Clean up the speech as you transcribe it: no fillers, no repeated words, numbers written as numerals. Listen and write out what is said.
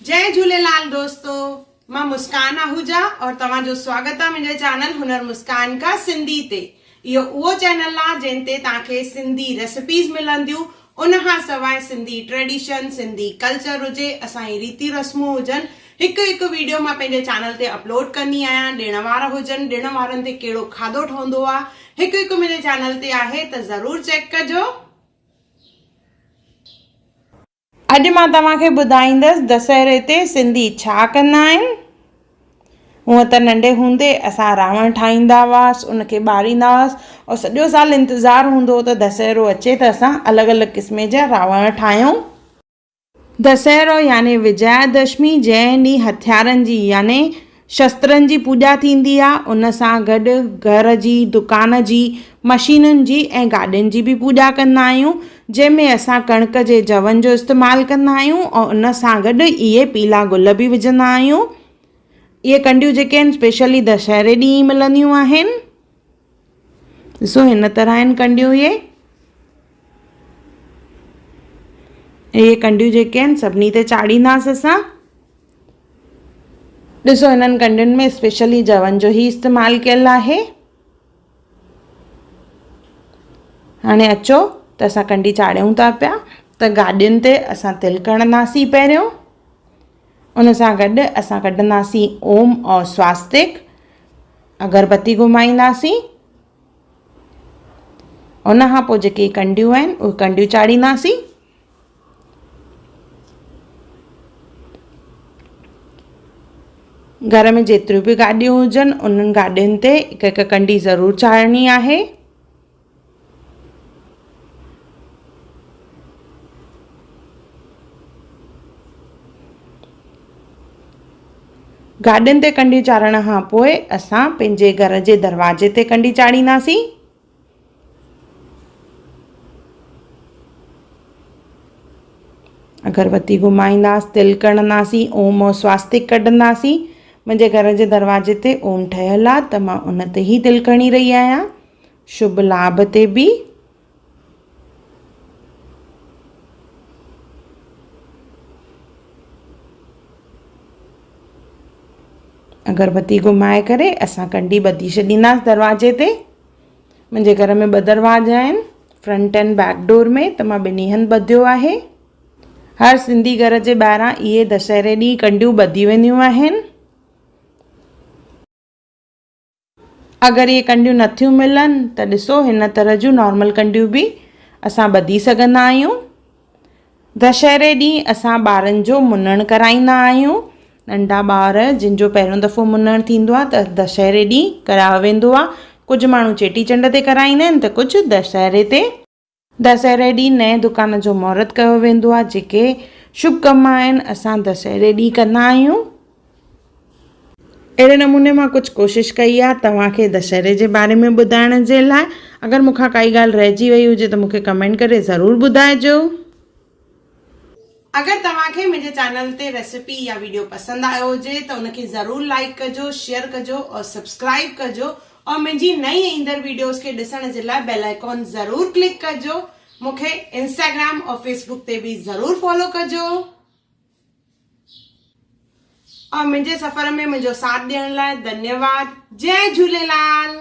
जय झूलेलाल दोस्तों, मां मुस्कान आहूजा और तव्हांजो स्वागत आहे मुंहिंजे चैनल हुनर मुस्कान का सिंधी ते। इहो उहो चैनल आहे जिन ते तव्हांखे सिंधी रेसिपीज़ मिलंदियूं, उनखां सवाइ सिंधी ट्रेडिशन, सिंधी कल्चर हुजे, असांजी रीति रस्मूं हुजनि, हिकु हिकु वीडियो मां पंहिंजे चैनल ते अपलोड कंदी आहियां। ॾिण वार हुजनि, ॾिण वारनि ते कहिड़ो खाधो ठहंदो आहे, हिकु हिकु मुंहिंजे चैनल ते आहे, त ज़रूरु चेक कजो। अॼु मां तव्हांखे ॿुधाईंदसि दशहरे ते सिंधी छा कंदा आहिनि। हूअं त नंढे हूंदे असां रावण ठाहींदा हुआसीं, उनखे ॿारींदा हुआसीं और सॼो साल इंतज़ारु हूंदो हो त दशहरो अचे त असां अलॻि अलॻि क़िस्म जा रावण ठाहियूं। दशहरो यानी विजयादशमी, जंहिं ॾींहुं हथियारनि जी यानी शस्त्रनि जी पूॼा थींदी आहे, उन सां गॾु घर जी, दुकान जी, मशीनुनि जी ऐं गाॾियुनि जी बि पूॼा कंदा आहियूं, जंहिंमें असां कणिक जे जवनि जो इस्तेमालु कंदा आहियूं और उन सां गॾु इहे पीला गुल बि विझंदा आहियूं। इहे कंडियूं जेके आहिनि स्पेशली दशहरे ॾींहुं मिलंदियूं आहिनि। ॾिसो हिन तरह आहिनि कंडियूं। इहे कंडियूं जेके आहिनि सभिनी ते चाढ़ींदासीं असां। ॾिसो हिननि कंडियुनि में स्पेशली जवनि जो ई इस्तेमालु कयल आहे। हाणे अचो त असां कंडी चाढ़ियूं था पिया, त गाॾियुनि ते असां तिल कणंदासीं पहिरियों। उन सां गॾु असां कढंदासीं ओम और स्वास्तिक, अगरबत्ती घुमाईंदासीं। उन खां पोइ जेके कंडियूं आहिनि उहे कंडियूं चाढ़ींदासीं। घर में जेतिरियूं बि गाॾियूं हुजनि उन्हनि गाॾियुनि ते हिकु हिकु कंडी ज़रूरु चाढ़णी आहे। गाॾियुनि ते कंडी चाढ़ण खां पोइ असां पंहिंजे घर जे दरवाजे ते कंडी चाढ़ींदासीं। अगरबत्ती घुमाईंदासीं, तिल कणंदासीं, ओम और स्वास्तिक कढंदासीं। मुंहिंजे घर जे दरवाजे ते ओम ठहियलु आहे त मां उन ते ई तिल कणी रही आहियां, शुभ लाभ ते बि। अगरबत्ती घुमाए करे असां कंडी ॿधी छॾींदासीं दरवाजे ते। मुंहिंजे घर में 2 दरवाजा आहिनि, फ्रंट एंड बैक डोर में, त मां ॿिन्ही हंधि ॿधियो आहे। हर सिंधी घर जे ॿाहिरां इहे दशहरे ॾींहुं कंडियूं ॿधी वेंदियूं आहिनि। अगरि इहे कंडियूं नथियूं मिलनि त ॾिसो हिन तरह जूं नॉर्मल कंडियूं बि असां ॿधी सघंदा आहियूं। दशहरे ॾींहुं असां ॿारनि जो मुनणु कराईंदा आहियूं। नंढा ॿार जिन जो पहिरियों दफ़ो मुनणु थींदो आहे त दशहरे ॾींहुं करायो वेंदो आहे। कुझु माण्हू चेटीचंड ते कराईंदा आहिनि त कुझु दशहरे ते। दशहरे ॾींहुं नए दुकान जो महूरत कयो वेंदो आहे। जेके शुभ कम आहिनि असां दशहरे ॾींहुं कंदा आहियूं। अहिड़े नमूने मां कुझु कोशिशि कई आहे तव्हांखे दशहरे जे बारे में ॿुधाइण जे लाइ। अगरि मूंखां काई ॻाल्हि रहिजी वई हुजे त मूंखे कमेंट करे ज़रूरु ॿुधाइजो। अगरि तव्हांखे मुंहिंजे चैनल ते रेसिपी या वीडियो पसंदि आयो हुजे त उनखे ज़रूरु लाइक कजो, शेयर कजो और सब्सक्राइब कजो और मुंहिंजी नई ईंदड़ वीडियोस खे ॾिसण जे लाइ बेल आइकॉन ज़रूरु क्लिक कजो। मूंखे इंस्टाग्राम और फेसबुक ते बि ज़रूरु फॉलो कजो और मुंहिंजे सफ़र में मुंहिंजो साथ ॾियण लाइ धन्यवाद। जय झूलेलाल।